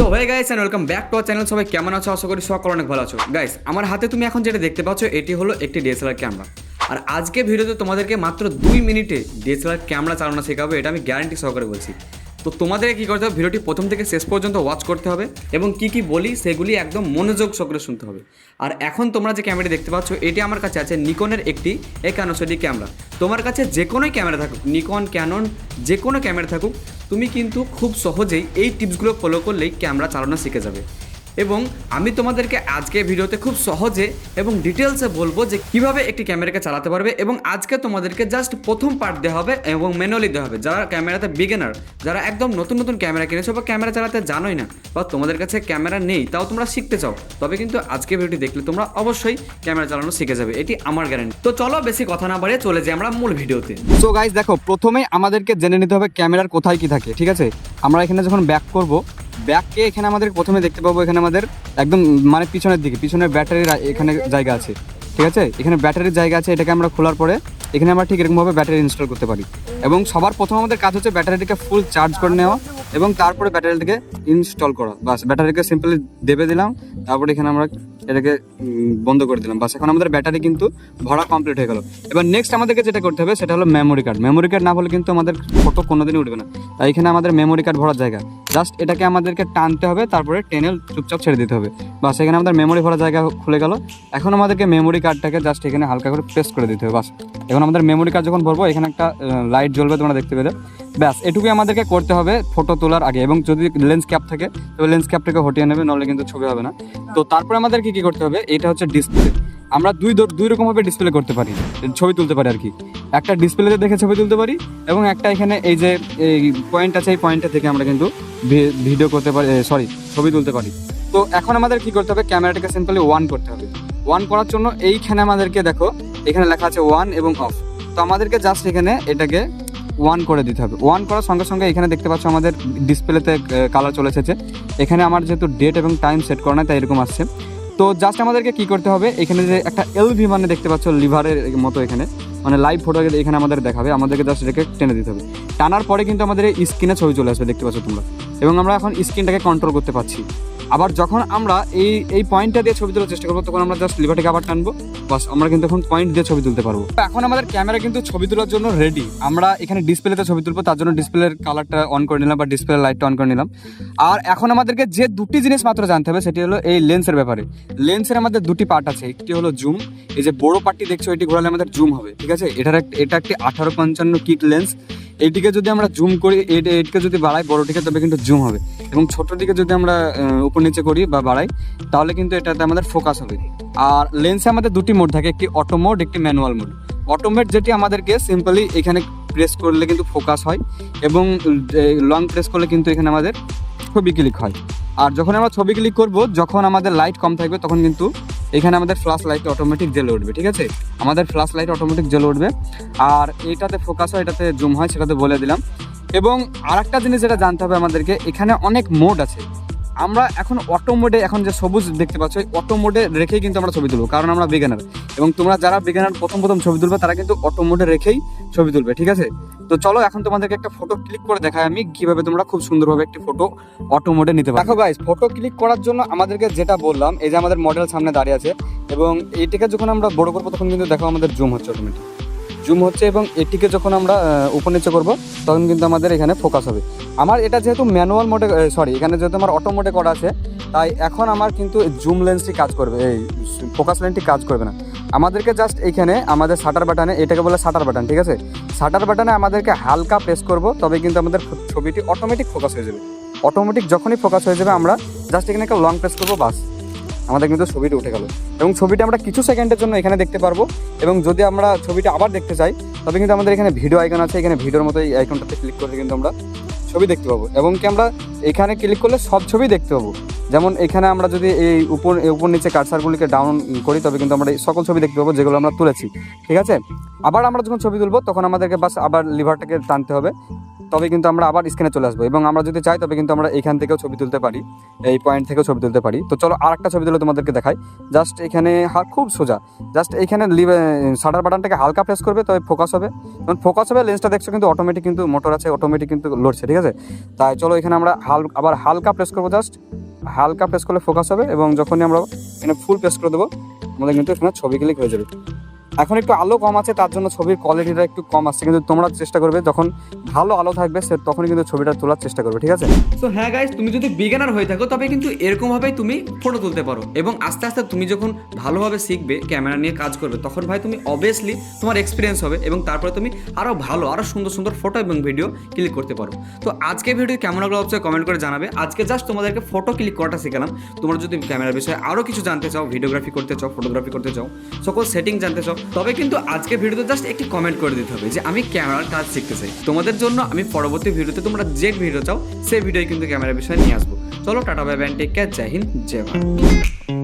So hey guys and welcome back to our channel. সবাই কেমন আছো? আশা করি সকল অনেক ভালো আছো। গাইস, আমার হাতে তুমি এখন যেটা দেখতে পাচ্ছ এটি হলো একটি ডিএসএলআর ক্যামেরা। আর আজকে ভিডিওতে তোমাদেরকে মাত্র 2 মিনিটে ডিএসএলআর ক্যামেরা চালানো শেখাবো, এটা আমি গ্যারান্টি সহকারে বলছি। তো তোমাদেরকে কী করতে হবে, ভিডিওটি প্রথম থেকে শেষ পর্যন্ত ওয়াচ করতে হবে এবং কি কি বলি সেগুলি একদম মনোযোগ সহকারে শুনতে হবে। আর এখন তোমরা যে ক্যামেরাটি দেখতে পাচ্ছ এটি আমার কাছে আছে নিকনের একটি 5100D ক্যামেরা। তোমার কাছে যে কোনোই ক্যামেরা থাকুক, নিকন, ক্যানন, যে কোনো ক্যামেরা থাকুক, তুমি কিন্তু খুব সহজেই এই টিপসগুলো ফলো করলেই ক্যামেরা চালানো শিখে যাবে। এবং আমি তোমাদেরকে আজকে ভিডিওতে খুব সহজে এবং ডিটেলসে বলবো যে কিভাবে একটি ক্যামেরাকে চালাতে পারবে। এবং আজকে তোমাদেরকে জাস্ট প্রথম পার্ট দেওয়া হবে এবং ম্যানুয়ালি দেওয়া হবে। যারা ক্যামেরাতে বিগিনার, যারা একদম নতুন নতুন ক্যামেরা কিনেছো বা ক্যামেরা চালাতে জানোই না, বা তোমাদের কাছে ক্যামেরা নেই তাও তোমরা শিখতে চাও, তবে কিন্তু আজকে ভিডিওটি দেখলে তোমরা অবশ্যই ক্যামেরা চালানো শিখে যাবে, এটি আমার গ্যারান্টি। তো চলো বেশি কথা না বাড়িয়ে চলে যাই আমরা মূল ভিডিওতে। সো গাইস দেখো, প্রথমেই আমাদেরকে জেনে নিতে হবে ক্যামেরার কোথায় কি থাকে, ঠিক আছে? আমরা এখানে যখন ব্যাক করব, ব্যাককে এখানে আমাদের প্রথমে দেখতে পাবো এখানে আমাদের একদম মানে পিছনের দিকে, পিছনের ব্যাটারির এখানে জায়গা আছে, ঠিক আছে? এখানে ব্যাটারির জায়গা আছে, এটাকে আমরা খোলার পরে এখানে আমরা ঠিক এরকমভাবে ব্যাটারি ইনস্টল করতে পারি। এবং সবার প্রথম আমাদের কাজ হচ্ছে ব্যাটারিটিকে ফুল চার্জ করে নেওয়া এবং তারপরে ব্যাটারিটিকে ইনস্টল করা। বাস, ব্যাটারিকে সিম্পলি দেবে দিলাম, তারপরে এখানে আমরা এটাকে বন্ধ করে দিলাম। বাস, এখন আমাদের ব্যাটারি কিন্তু ভরা কমপ্লিট হয়ে গেল। এবার নেক্সট আমাদেরকে যেটা করতে হবে সেটা হলো মেমোরি কার্ড। মেমোরি কার্ড না হলে কিন্তু আমাদের ফটো কোনোদিনই উঠবে না। তাই এখানে আমাদের মেমোরি কার্ড ভরার জায়গা, জাস্ট এটাকে আমাদেরকে টানতে হবে, তারপরে টেনে চুপচাপ ছেড়ে দিতে হবে। বাস, এখানে আমাদের মেমোরি ভরার জায়গা খুলে গেল। এখন আমাদেরকে মেমোরি কার্ডটাকে জাস্ট এখানে হালকা করে প্রেস করে দিতে হবে। বাস, এখন আমাদের মেমোরি কার্ড যখন ভরবো এখানে একটা লাইট জ্বলবে, তোমরা দেখতে পেলে। ব্যাস, এটুকুই আমাদেরকে করতে হবে ফটো তোলার আগে। এবং যদি লেন্স ক্যাপ থাকে তবে লেন্স ক্যাপটাকে হটিয়ে নেবে, নাহলে কিন্তু ছবি হবে না। তো তারপরে আমাদেরকে কি করতে হবে, এটা হচ্ছে ডিসপ্লে। আমরা দুই রকমভাবে ডিসপ্লে করতে পারি, ছবি তুলতে পারি আর কি। একটা ডিসপ্লেতে দেখে ছবি তুলতে পারি এবং একটা এখানে এই যে এই পয়েন্ট আছে, এই পয়েন্টটা থেকে আমরা কিন্তু ভিডিও করতে পারি, ছবি তুলতে পারি। তো এখন আমাদের কি করতে হবে, ক্যামেরাটাকে সিম্পলি অন করতে হবে। অন করার জন্য এইখানে আমাদেরকে দেখো এখানে লেখা আছে অন এবং অফ। তো আমাদেরকে জাস্ট এখানে এটাকে ওয়ান করে দিতে হবে। ওয়ান করার সঙ্গে সঙ্গে এখানে দেখতে পাচ্ছ আমাদের ডিসপ্লেতে কালার চলে এসেছে। এখানে আমার যেহেতু ডেট এবং টাইম সেট করা নাই তাই এরকম আসছে। তো জাস্ট আমাদেরকে কি করতে হবে, এখানে যে একটা এলভি মানে দেখতে পাচ্ছ লিভারের মতো, এখানে মানে লাইভ ফটো এখানে আমাদের দেখাবে। আমাদেরকে জাস্ট এটাকে টেনে দিতে হবে। টানার পরে কিন্তু আমাদের এই স্ক্রিনে ছবি চলে আসবে, দেখতে পাচ্ছ তোমরা। এবং আমরা এখন স্ক্রিনটাকে কন্ট্রোল করতে পারছি। আবার যখন আমরা এই পয়েন্টটা দিয়ে ছবি তোলার চেষ্টা করবো তখন আমরা জাস্ট লিভারটাকে আবার টানবো। বাস, আমরা কিন্তু এখন পয়েন্ট দিয়ে ছবি তুলতে পারবো। এখন আমাদের ক্যামেরা কিন্তু ছবি তোলার জন্য রেডি। আমরা এখানে ডিসপ্লেতে ছবি তুলবো, তার জন্য ডিসপ্লের কালারটা অন করে নিলাম বা ডিসপ্লের লাইটটা অন করে নিলাম। আর এখন আমাদেরকে যে দুটি জিনিস মাত্র জানতে হবে সেটি হলো এই লেন্সের ব্যাপারে। লেন্সের আমাদের দুটি পার্ট আছে, একটি হলো জুম। এই যে বড় পার্টটি দেখছো এটি ঘোরালে আমাদের জুম হবে, ঠিক আছে? এটা একটি 1855 কিট লেন্স। এইটিকে যদি আমরা জুম করি, এইটিকে যদি বাড়াই বড়টিকে, তবে কিন্তু জুম হবে। এবং ছোটোটিকে যদি আমরা উপর নিচে করি বা বাড়াই তাহলে কিন্তু এটাতে আমাদের ফোকাস হবে। আর লেন্সে আমাদের দুটি মোড থাকে, একটি অটো মোড, একটি ম্যানুয়াল মোড। অটো মোড যেটি আমাদেরকে সিম্পলি এখানে প্রেস করলে কিন্তু ফোকাস হয় এবং লং প্রেস করলে কিন্তু এখানে আমাদের ছবি ক্লিক হয়। আর যখন আমরা ছবি ক্লিক করব, যখন আমাদের লাইট কম থাকবে তখন কিন্তু এখানে আমাদের ফ্ল্যাশ লাইট অটোমেটিক জ্বলে উঠবে, ঠিক আছে? আমাদের ফ্ল্যাশ লাইট অটোমেটিক জ্বলে উঠবে। আর এটাতে ফোকাস হয়, এটাতে জুম হয়, সেটাতে বলে দিলাম। এবং আরেকটা জিনিস যেটা জানতে হবে আমাদেরকে, এখানে অনেক মোড আছে। আমরা এখন অটো মোডে, এখন যে সবুজ দেখতে পাচ্ছ এই অটো মোডে রেখেই কিন্তু আমরা ছবি তুলবো, কারণ আমরা বিগিনার। এবং তোমরা যারা বিগিনার প্রথম ছবি তুলবে তারা কিন্তু অটো মোডে রেখেই ছবি তুলবে, ঠিক আছে? তো চলো এখন তোমাদেরকে একটা ফটো ক্লিক করে দেখাই আমি কিভাবে তোমরা খুব সুন্দরভাবে একটি ফটো অটো মোডে নিতে পারো। দেখো গাইস, ফটো ক্লিক করার জন্য আমাদেরকে যেটা বললাম, এই যে আমাদের মডেল সামনে দাঁড়িয়ে আছে এবং এইটাকে যখন আমরা বড় করবো তখন কিন্তু দেখো আমাদের জুম হচ্ছে, অটোমেটিক জুম হচ্ছে। এবং এটিকে যখন আমরা উপর নিচে করবো তখন কিন্তু আমাদের এখানে ফোকাস হবে। আমার এটা যেহেতু ম্যানুয়াল মোডে, এখানে যেহেতু আমার অটো মোডে করা আছে, তাই এখন আমার কিন্তু জুম লেন্সটি কাজ করবে, এই ফোকাস লেন্সটি কাজ করবে না। আমাদেরকে জাস্ট এইখানে আমাদের শাটার বাটনে, এটাকে বলে শাটার বাটন, ঠিক আছে? শাটার বাটনে আমাদেরকে হালকা প্রেস করব, তবে কিন্তু আমাদের ছবিটি অটোমেটিক ফোকাস হয়ে যাবে। অটোমেটিক যখনই ফোকাস হয়ে যাবে আমরা জাস্ট এখানে একটা লং প্রেস করবো, বাস আমাদের কিন্তু ছবিটি উঠে গেল। এবং ছবিটা আমরা কিছু সেকেন্ডের জন্য এখানে দেখতে পারবো। এবং যদি আমরা ছবিটা আবার দেখতে চাই তবে কিন্তু আমাদের এখানে ভিডিও আইকন আছে, এখানে ভিডিওর মতো এই আইকনটাতে ক্লিক করলে কিন্তু আমরা ছবি দেখতে পাবো। এবং কি আমরা এখানে ক্লিক করলে সব ছবি দেখতে পাবো। যেমন এখানে আমরা যদি এই উপর নিচে কার্সারগুলিকে ডাউন করি তবে কিন্তু আমরা এই সকল ছবি দেখতে পাবো যেগুলো আমরা তুলেছি, ঠিক আছে? আবার আমরা যখন ছবি তুলবো তখন আমাদেরকে বাস আবার লিভারটাকে টানতে হবে, তবে কিন্তু আমরা আবার স্ক্রিনে চলে আসবো, এবং আমরা যদি চাই তবে কিন্তু আমরা এখান থেকেও ছবি তুলতে পারি, এই পয়েন্ট থেকেও ছবি তুলতে পারি। তো চলো আর একটা ছবি তুলে তোমাদেরকে দেখাই। জাস্ট এখানে খুব সোজা, জাস্ট এইখানে শাটার বাটনটাকে হালকা প্রেস করবে, তবে ফোকাস হবে। যখন ফোকাস হবে লেন্সটা দেখছো কিন্তু অটোমেটিক কিন্তু মোটর আছে, অটোমেটিক কিন্তু লড়ছে, ঠিক আছে। তাই চলো এখানে আমরা আবার হালকা প্রেস করবো, জাস্ট হালকা প্রেস করলে ফোকাস হবে, এবং যখনই আমরা এখানে ফুল প্রেস করে দেবো আমাদের কিন্তু এখানে ছবি ক্লিক হয়ে যাবে। এখন একটু আলো কম আছে, তার জন্য ছবির কোয়ালিটিটা একটু কম আসছে, কিন্তু তোমরা চেষ্টা করবে যখন ভালো আলো থাকবে তখনই কিন্তু ছবিটা তোলার চেষ্টা করবে, ঠিক আছে। তো হ্যাঁ গাইস, তুমি যদি বিগিনার হয়ে থাকো তবে কিন্তু এরকমভাবেই তুমি ফটো তুলতে পারো, এবং আস্তে আস্তে তুমি যখন ভালোভাবে শিখবে, ক্যামেরা নিয়ে কাজ করবে, তখন ভাই তুমি অবভিয়াসলি তোমার এক্সপিরিয়েন্স হবে, এবং তারপরে তুমি আরও ভালো আরও সুন্দর সুন্দর ফটো এবং ভিডিও ক্লিক করতে পারো। তো আজকে ভিডিও কেমন লাগলো অবশ্যই কমেন্ট করে জানাবে। আজকে জাস্ট তোমাদেরকে ফটো ক্লিক করাটা শিখালাম। তোমরা যদি ক্যামেরার বিষয়ে আরও কিছু জানতে চাও, ভিডিওগ্রাফি করতে চাও, ফটোগ্রাফি করতে চাও, সকল সেটিং জানতে চাও, তবে কিন্তু আজকে ভিডিওতে জাস্ট একটি কমেন্ট করে দিতে হবে যে আমি ক্যামেরার কাজ শিখতে চাই। তোমাদের জন্য আমি পরবর্তী ভিডিওতে তোমরা যে ভিডিও চাও সেই ভিডিও কিন্তু ক্যামেরার বিষয়ে নিয়ে আসবো। চলো tata, bye bye, take care, জয় হিন্দ, জয় ভারত।